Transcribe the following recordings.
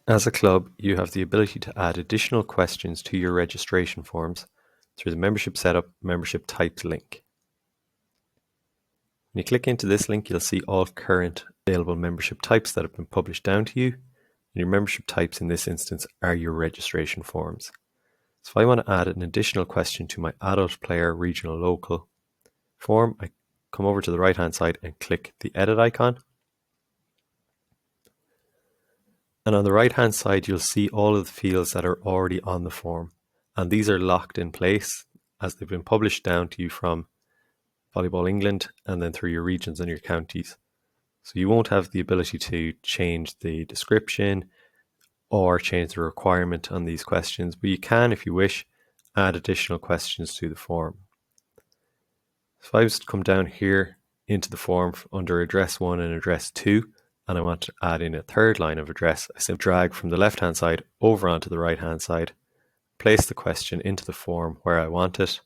As a club, you have the ability to add additional questions to your registration forms through the Membership Setup Membership Types link. When you click into this link, you'll see all current available membership types that have been published down to you. And your membership types in this instance are your registration forms. So if I want to add an additional question to my adult player regional local form, I come over to the right hand side and click the edit icon. And on the right hand side, you'll see all of the fields that are already on the form. And these are locked in place as they've been published down to you from Volleyball England and then through your regions and your counties. So you won't have the ability to change the description or change the requirement on these questions, but you can, if you wish, add additional questions to the form. So if I was to come down here into the form under address 1 and address 2, and I want to add in a third line of address, I simply drag from the left hand side over onto the right hand side, place the question into the form where I want it.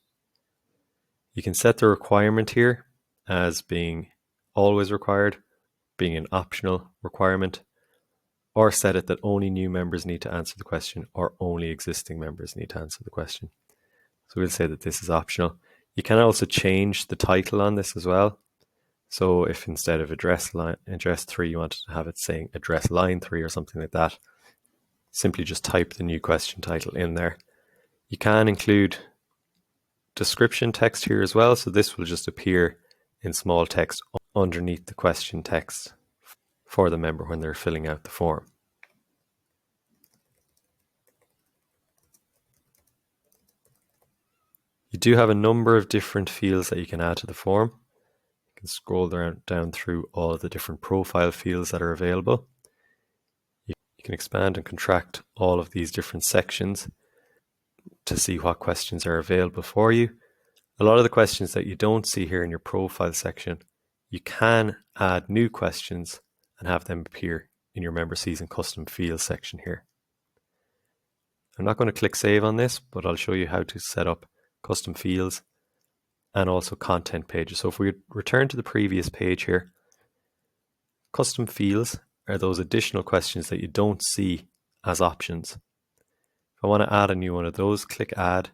You can set the requirement here as being always required, being an optional requirement, or set it that only new members need to answer the question or only existing members need to answer the question. So we'll say that this is optional. You can also change the title on this as well. So if instead of address 3, you wanted to have it saying address line 3 or something like that, simply just type the new question title in there. You can include description text here as well. So this will just appear in small text underneath the question text for the member when they're filling out the form. You do have a number of different fields that you can add to the form. You can scroll down through all of the different profile fields that are available. You can expand and contract all of these different sections to see what questions are available for you. A lot of the questions that you don't see here in your profile section, you can add new questions and have them appear in your member season custom fields section here. I'm not going to click save on this, but I'll show you how to set up custom fields and also content pages. So if we return to the previous page here, custom fields are those additional questions that you don't see as options. If I want to add a new one of those, click add.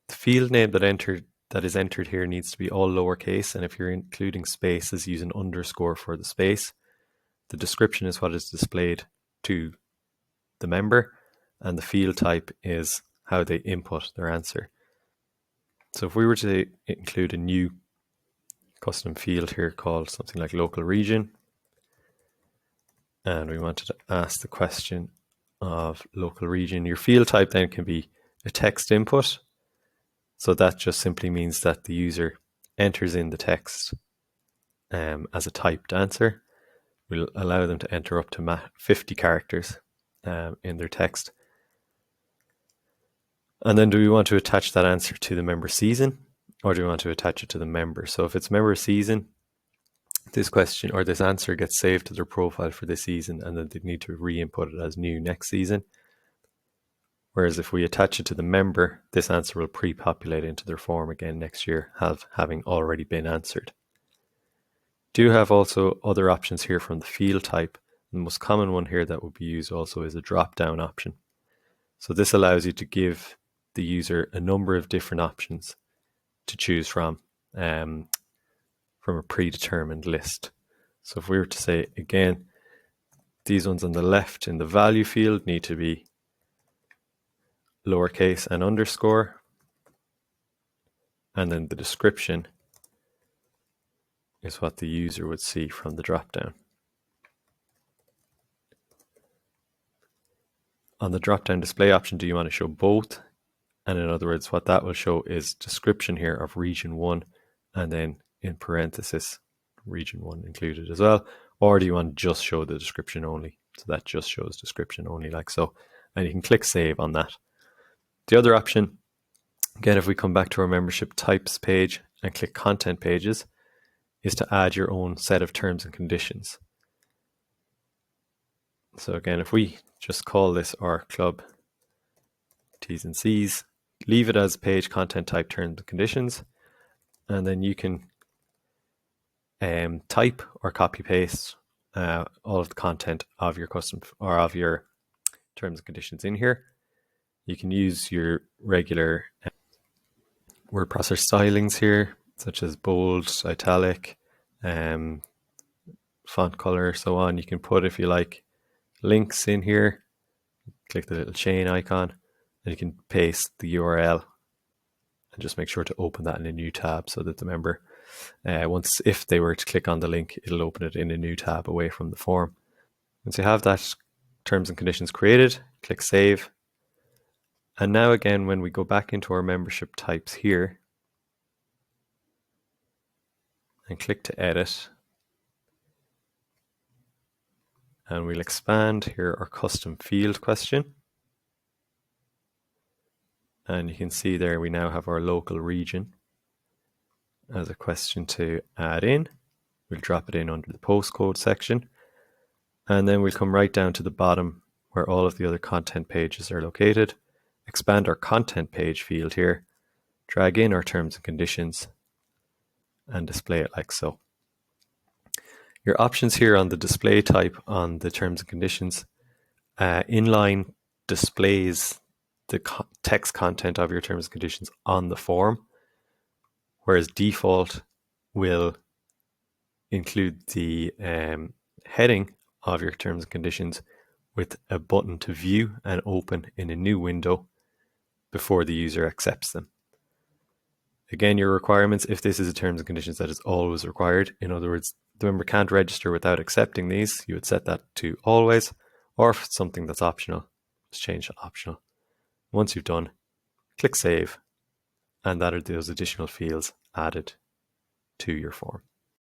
The field name that is entered here needs to be all lowercase, and if you're including spaces, use an underscore for the space. The description is what is displayed to the member, and the field type is how they input their answer. So if we were to include a new custom field here called something like local region, and we wanted to ask the question of local region, your field type then can be a text input. So that just simply means that the user enters in the text as a typed answer. We'll allow them to enter up to 50 characters in their text. And then do we want to attach that answer to the member season, or do we want to attach it to the member? So if it's member season, this question or this answer gets saved to their profile for this season, and then they need to re-input it as new next season. Whereas if we attach it to the member, this answer will pre-populate into their form again next year, having already been answered. Do have also other options here from the field type. The most common one here that will be used also is a drop-down option. So this allows you to give the user a number of different options to choose from a predetermined list. So if we were to say, again, these ones on the left in the value field need to be lowercase and underscore, and then the description is what the user would see from the drop-down. On the drop-down display option, do you want to show both? And in other words, what that will show is description here of region 1, and then in parenthesis, region 1 included as well. Or do you want to just show the description only? So that just shows description only like so. And you can click save on that. The other option, again, if we come back to our membership types page and click content pages, is to add your own set of terms and conditions. So again, if we just call this our club T's and C's, leave it as page content type terms and conditions, and then you can type or copy paste all of the content of your custom or of your terms and conditions in here. You can use your regular word processor stylings here, such as bold, italic, font color, so on. You can put, if you like, links in here. Click the little chain icon, and you can paste the URL, and just make sure to open that in a new tab so that the member, if they were to click on the link, it'll open it in a new tab away from the form. Once you have that terms and conditions created, click save. And now again, when we go back into our membership types here and click to edit, and we'll expand here our custom field question. And you can see there we now have our local region as a question to add in. We'll drop it in under the postcode section. And then we'll come right down to the bottom where all of the other content pages are located. Expand our content page field here, drag in our terms and conditions, and display it like so. Your options here on the display type on the terms and conditions, inline displays the text content of your terms and conditions on the form, whereas default will include the heading of your terms and conditions with a button to view and open in a new window before the user accepts them. Again, your requirements, if this is a terms and conditions that is always required, in other words, the member can't register without accepting these, you would set that to always, or if it's something that's optional, just change to optional. Once you've done, click save, and that are those additional fields added to your form.